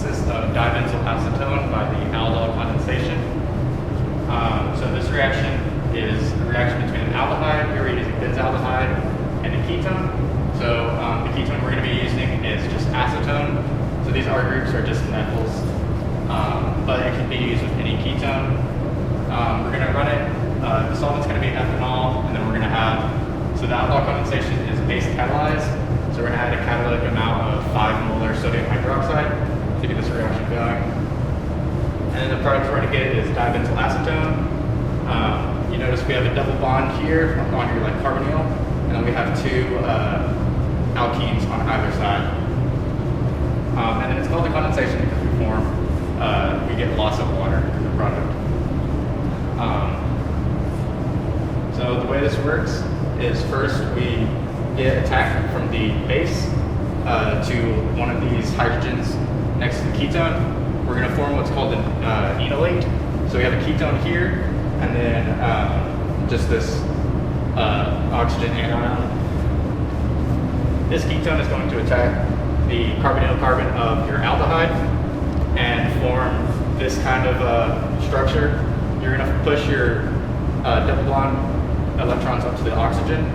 synthesis of dibenzalacetone by the Aldol Condensation. So this reaction is a reaction between an aldehyde, here we're using benzaldehyde, and a ketone. So the ketone we're going to be using is just acetone. So these R groups are just methyls, but it can be used with any ketone. We're going to run it, the solvent's going to be ethanol, and then we're going to have, so the Aldol condensation is base catalyzed, so we're going to add a catalytic amount of 5 molar sodium hydroxide to get this reaction going. And then the product we're going to get is dibenzalacetone. You notice we have a double bond here on your carbonyl, and then we have 2 alkenes on either side. And then it's called the condensation because we get loss of water in the product. So the way this works is first we get attacked from the base to one of these hydrogens next to the ketone. We're going to form what's called an enolate. So we have a ketone here, and then just this oxygen anion. This ketone is going to attack the carbonyl carbon of your aldehyde and form this kind of structure. You're going to push your double bond electrons up to the oxygen,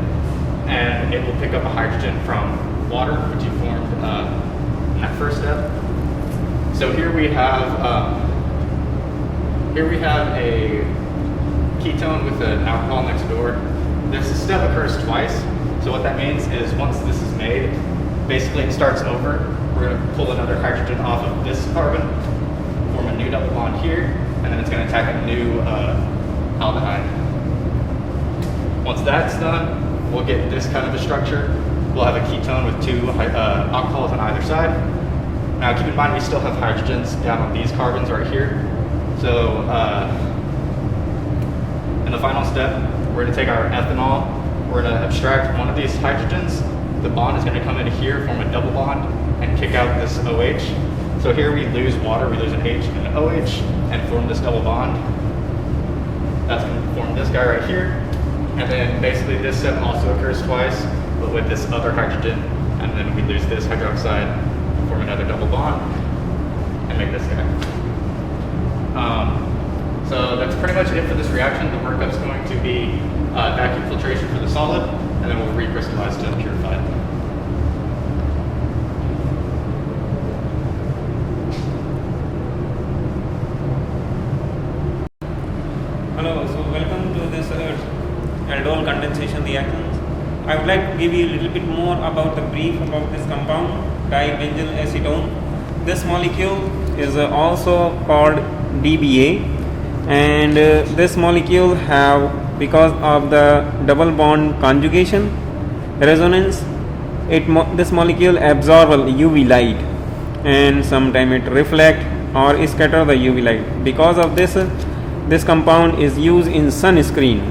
and it will pick up a hydrogen from water, which you formed in that first step. So here we have a ketone with an alcohol next door. This step occurs twice. So what that means is once this is made, basically it starts over. We're going to pull another hydrogen off of this carbon, form a new double bond here, and then it's going to attack a new aldehyde. Once that's done, we'll get this kind of a structure. We'll have a ketone with 2 alcohols on either side. Now keep in mind we still have hydrogens down on these carbons right here. So in the final step, we're going to take our ethanol, we're going to abstract one of these hydrogens. The bond is going to come in here, form a double bond, and kick out this OH. So here we lose water, we lose an H and an OH, and form this double bond. That's going to form this guy right here. And then basically this step also occurs twice, but with this other hydrogen, and then we lose this hydroxide, form another double bond, and make this guy. So that's pretty much it for this reaction. The workup's going to be vacuum filtration for the solid, and then we'll recrystallize to purified. Hello, so welcome to this Aldol condensation reactions. I would like to give you a little bit more about the brief about this compound, dibenzalacetone. This molecule is also called DBA, and this molecule have, because of the double bond conjugation resonance, this molecule absorb UV light, and sometimes it reflect or scatter the UV light. Because of this, this compound is used in sunscreen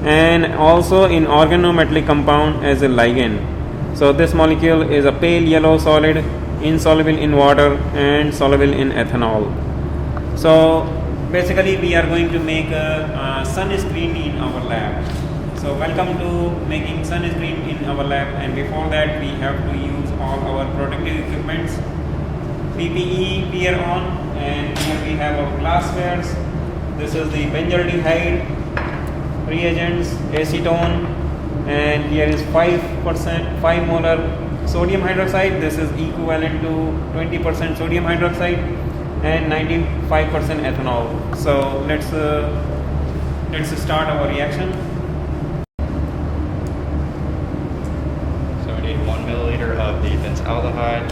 and also in organometallic compound as a ligand. So this molecule is a pale yellow solid, insoluble in water and soluble in ethanol. So basically we are going to make a sunscreen in our lab. So welcome to making sunscreen in our lab, and before that we have to use all our protective equipments. PPE we are on, and here we have our glasswares. This is the benzaldehyde, reagents, acetone, and here is 5 molar sodium hydroxide. This is equivalent to 20% sodium hydroxide and 95% ethanol. So let's start our reaction. So we need 1 milliliter of the benzaldehyde.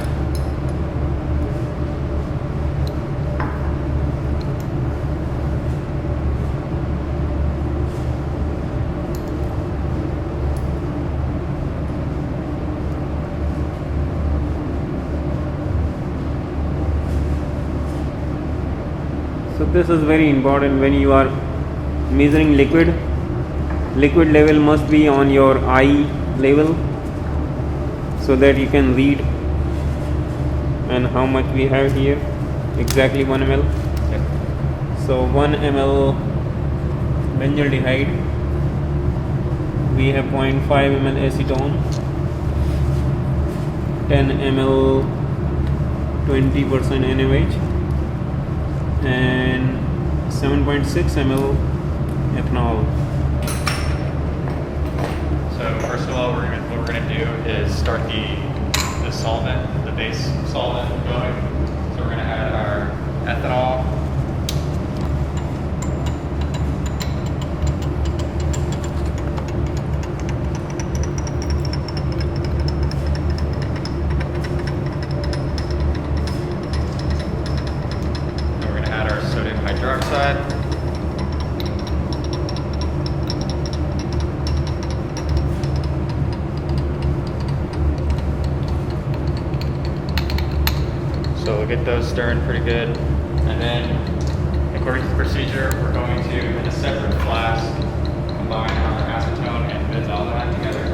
So this is very important when you are measuring liquid. Liquid level must be on your eye level so that you can read. And how much we have here? Exactly 1 ml. So 1 ml benzaldehyde. We have 0.5 ml acetone, 10 ml 20% NaOH and 7.6 ml ethanol. So first of all, what we're gonna do is start the solvent, the base solvent going. So we're gonna add our ethanol. And we're gonna add our sodium hydroxide. So we'll get those stirring pretty good. And then, according to the procedure, we're going to, in a separate flask, combine our acetone and benzaldehyde together.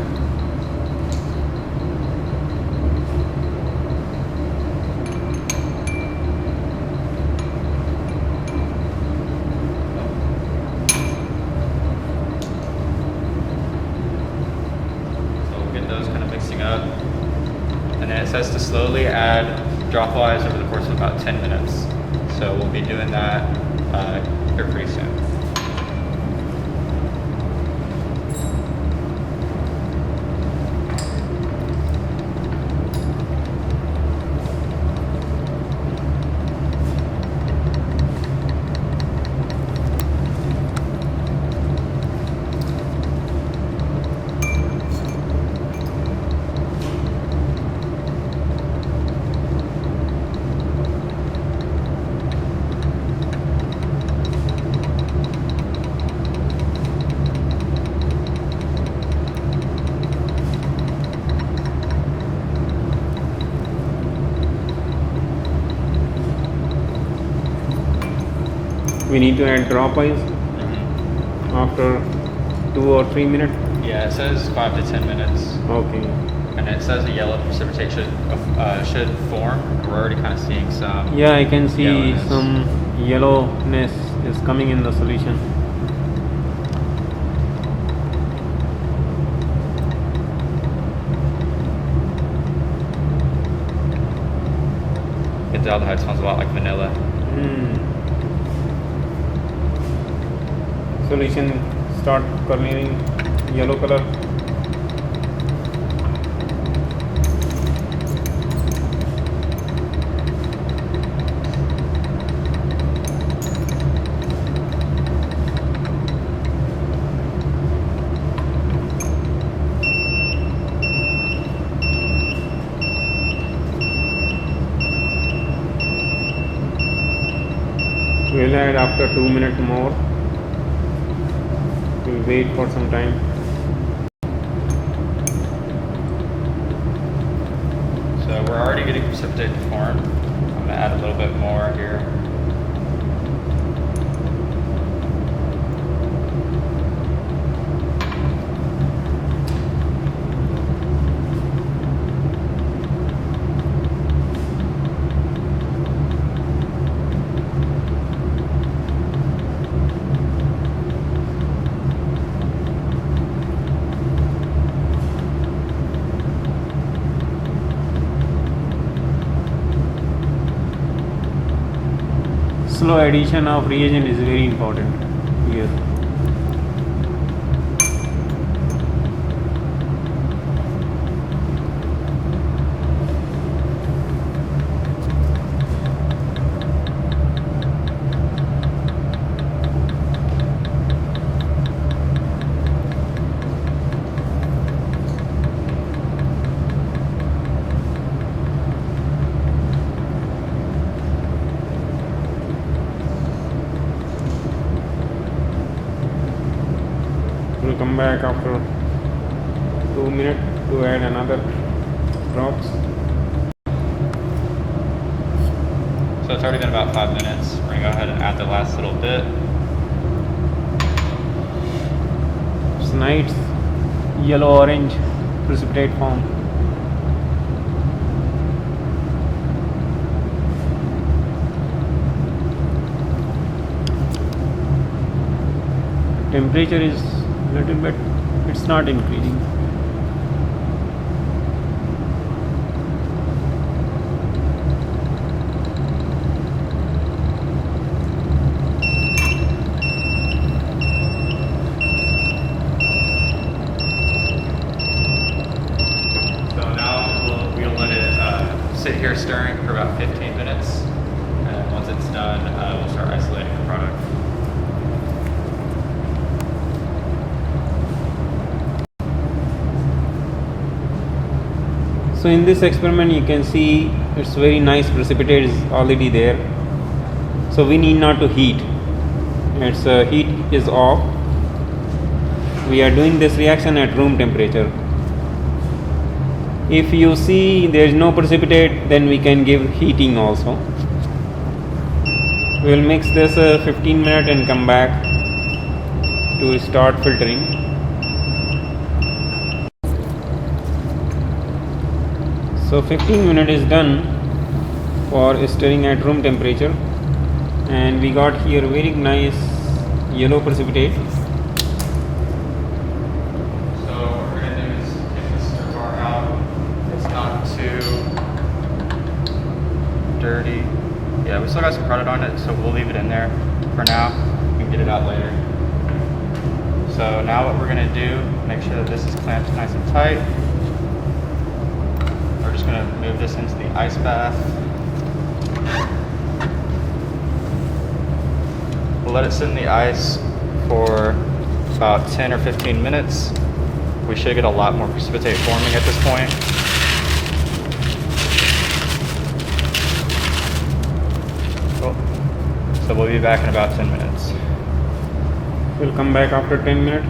So we'll get those kind of mixing up. And then it says to slowly add dropwise over the course of about 10 minutes. So we'll be doing that here pretty soon. We need to add dropwise after 2 or 3 minutes. Yeah, it says 5 to 10 minutes. Okay. And it says a yellow precipitation should form. We're already kind of seeing some. Yeah, I can see yellowness. some yellowness is coming in the solution. Benzaldehyde smells a lot like vanilla. Solution start coloring yellow color. We'll add after 2 minutes more. We'll wait for some time. So we're already getting precipitate to form. I'm gonna add a little bit more here. Slow addition of reagent is very important here. We'll come back after 2 minutes to add another drops. So it's already been about 5 minutes. We're gonna go ahead and add the last little bit. It's nice yellow orange precipitate form. Temperature is little bit, it's not increasing. sit here stirring for about 15 minutes, and once it's done, we'll start isolating the product. So in this experiment you can see it's very nice precipitate is already there. So we need not to heat. Its heat is off. We are doing this reaction at room temperature. If you see there is no precipitate, then we can give heating also. We will mix this 15 minutes and come back to start filtering. So 15 minutes is done for stirring at room temperature, and we got here very nice yellow precipitate. So what we're going to do is get the stir bar out. It's not too dirty. Yeah, we still got some product on it, so we'll leave it in there for now. We can get it out later. So now what we're going to do, make sure that this is clamped nice and tight. We're just going to move this into the ice bath. We'll let it sit in the ice for about 10 or 15 minutes. We should get a lot more precipitate forming at this point. Cool. So we'll be back in about 10 minutes. We'll come back after 10 minutes.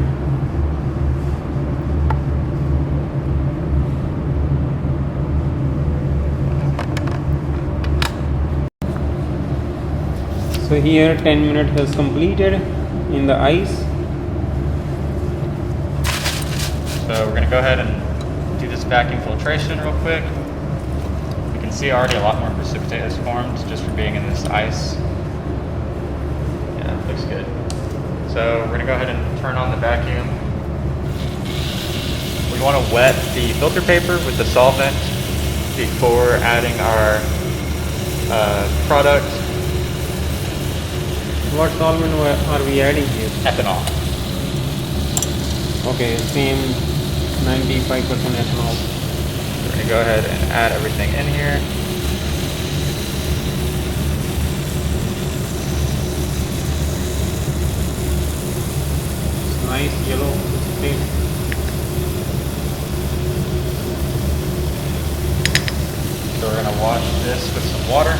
So here 10 minutes has completed in the ice. So we're going to go ahead and do this vacuum filtration real quick. You can see already a lot more precipitate has formed just from being in this ice. Yeah, it looks good. So we're going to go ahead and turn on the vacuum. We want to wet the filter paper with the solvent before adding our product. What solvent are we adding here? Ethanol. Okay, same 95% ethanol. We're going to go ahead and add everything in here. Nice yellow thing. So we're going to wash this with some water.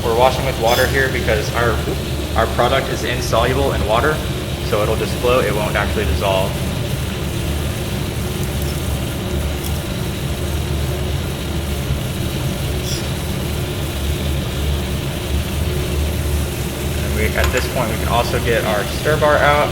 We're washing with water here because our product is insoluble in water, so it'll just float, it won't actually dissolve. And at this point we can also get our stir bar out.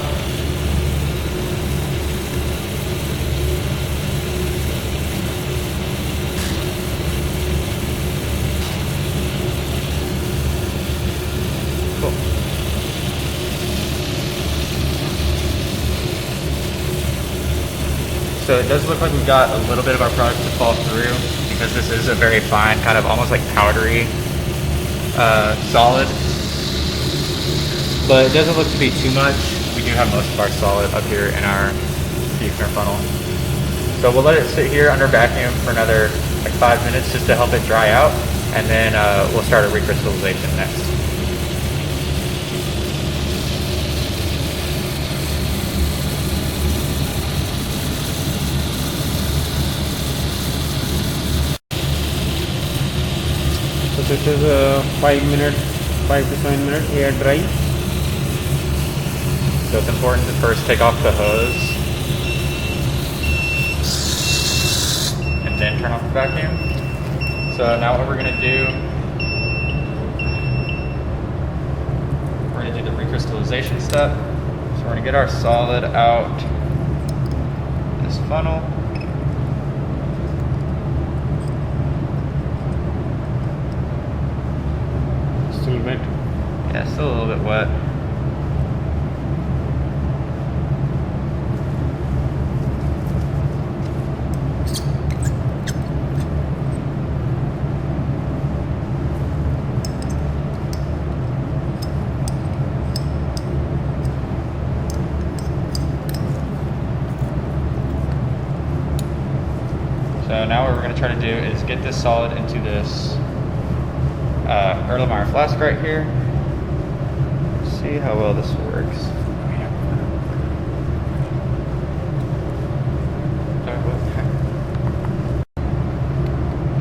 So it does look like we've got a little bit of our product to fall through because this is a very fine, kind of almost like powdery solid. But it doesn't look to be too much. We do have most of our solid up here in our Buchner funnel. So we'll let it sit here under vacuum for another like 5 minutes just to help it dry out, and then we'll start a recrystallization next. So this is 5 to 7 minutes air dry. So it's important to first take off the hose and then turn off the vacuum. So now what we're going to do, we're going to do the recrystallization step. So we're going to get our solid out this funnel. Still wet. Yeah, still a little bit wet. So now what we're going to try to do is get this solid into this Erlenmeyer flask right here. See how well this works.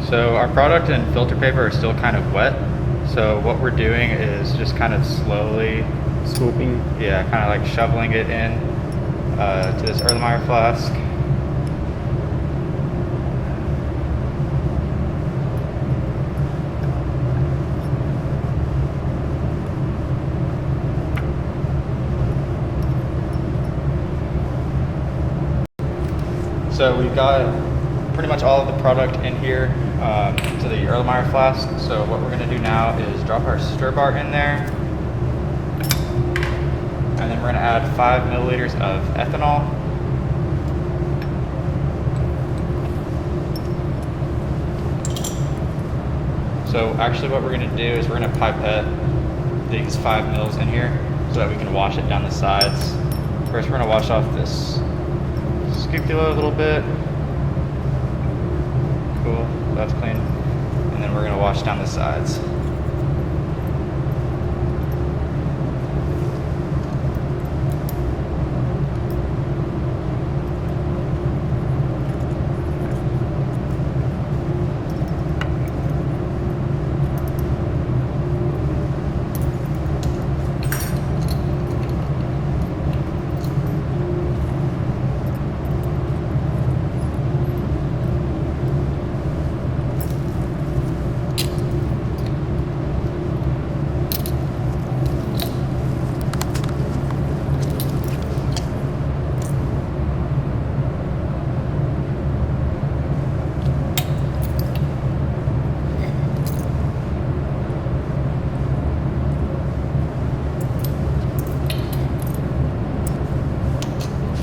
So our product and filter paper are still kind of wet. So what we're doing is just kind of slowly Scooping. yeah, kind of like shoveling it in to this Erlenmeyer flask. So we've got pretty much all of the product in here to the Erlenmeyer flask. So what we're going to do now is drop our stir bar in there. And then we're going to add 5 milliliters of ethanol. So actually what we're going to do is we're going to pipette these 5 mils in here so that we can wash it down the sides. First we're going to wash off this scapula a little bit. Cool, that's clean. And then we're going to wash down the sides.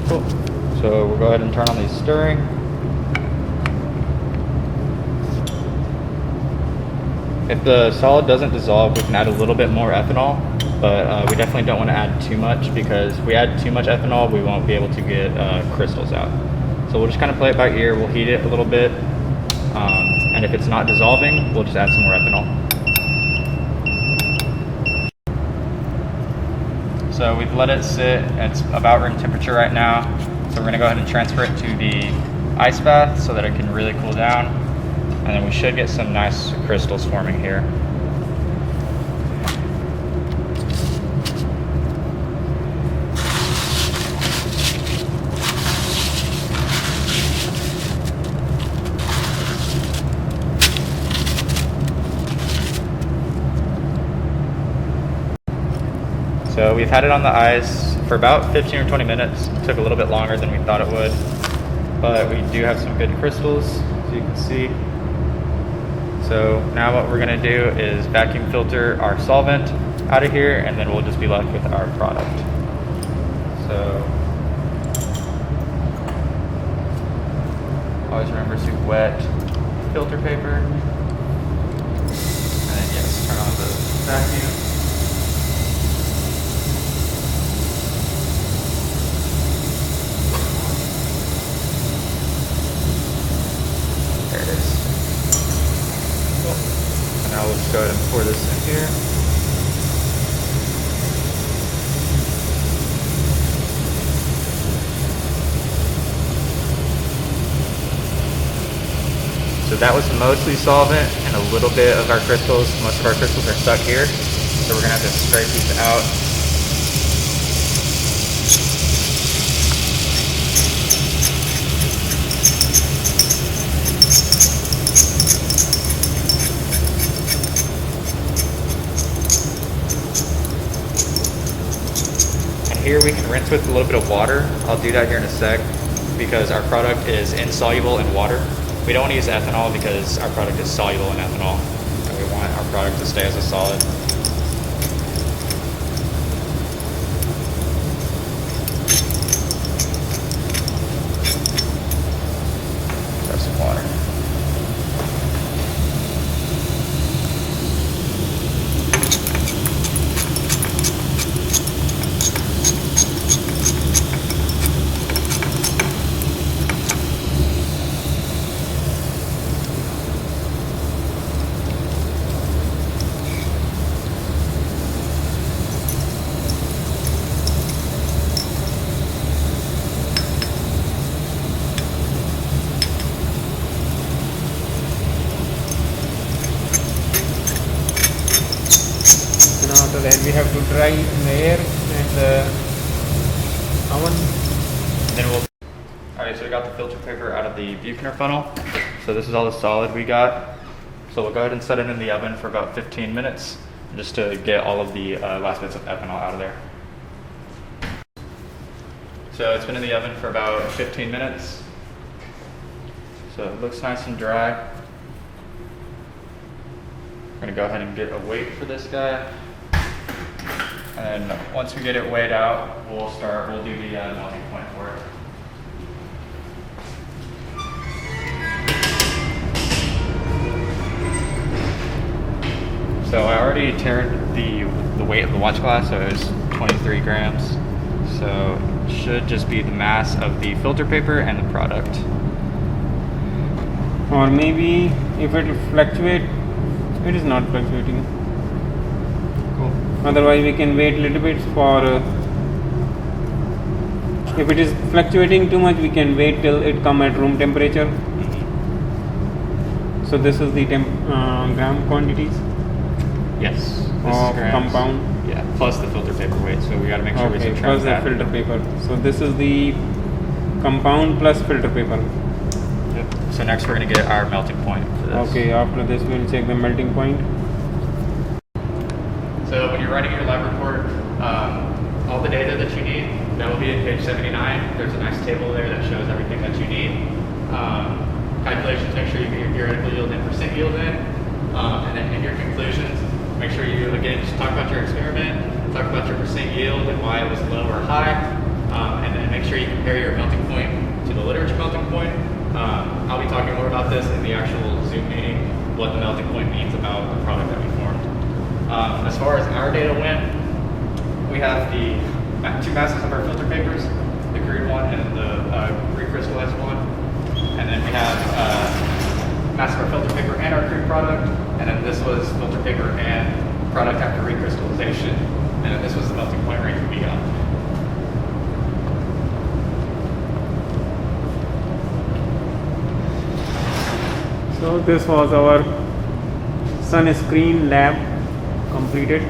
Cool. So we'll go ahead and turn on these stirring. If the solid doesn't dissolve, we can add a little bit more ethanol, but we definitely don't want to add too much, because if we add too much ethanol, we won't be able to get crystals out. So we'll just kind of play it by ear. We'll heat it a little bit, and if it's not dissolving, we'll just add some more ethanol. So we've let it sit. It's about room temperature right now. So we're going to go ahead and transfer it to the ice bath so that it can really cool down. And then we should get some nice crystals forming here. So we've had it on the ice for about 15 or 20 minutes. It took a little bit longer than we thought it would, but we do have some good crystals, as you can see. So now what we're gonna do is vacuum filter our solvent out of here, and then we'll just be left with our product. So always remember to wet filter paper. And then yes, turn on the vacuum. Now let's go ahead and pour this in here. So that was mostly solvent and a little bit of our crystals. Most of our crystals are stuck here. So we're gonna have to scrape these out. Here we can rinse with a little bit of water. I'll do that here in a sec because our product is insoluble in water. We don't want to use ethanol because our product is soluble in ethanol, and we want our product to stay as a solid. Grab some water. then we have to dry in the air and the oven. Then we'll. Alright, so we got the filter paper out of the Buchner funnel. So this is all the solid we got. So we'll go ahead and set it in the oven for about 15 minutes just to get all of the last bits of ethanol out of there. So it's been in the oven for about 15 minutes. So it looks nice and dry. We're gonna go ahead and get a weight for this guy. And once we get it weighed out, we'll do the melting point for it. So I already turned the weight of the watch glass, so it's 23 grams. So it should just be the mass of the filter paper and the product. Or maybe if it fluctuates, it is not fluctuating. Cool. Otherwise we can wait a little bit for, if it is fluctuating too much, we can wait till it come at room temperature. So this is the gram quantities. Yes. This Of is grams. compound. Yeah, plus the filter paper weight, so we got to make sure we Okay, subtract plus the that. filter paper. So this is the compound plus filter paper. Yep. So next we're going to get our melting point for this. Okay, after this we'll check the melting point. So when you're writing your lab report, all the data that you need, that will be in page 79. There's a nice table there that shows everything that you need. Calculations, make sure you get your theoretical yield and percent yield in. And then in your conclusions, make sure you, again, just talk about your experiment, talk about your percent yield and why it was low or high, and then make sure you compare your melting point to the literature melting point. I'll be talking more about this in the actual Zoom meeting, what the melting point means about the product that we formed. As far as our data went, we have the two masses of our filter papers, the crude one and the recrystallized one. And then we have mass of our filter paper and our crude product. And then this was filter paper and product after recrystallization. And then this was the melting point range we got. So this was our sunscreen lab completed.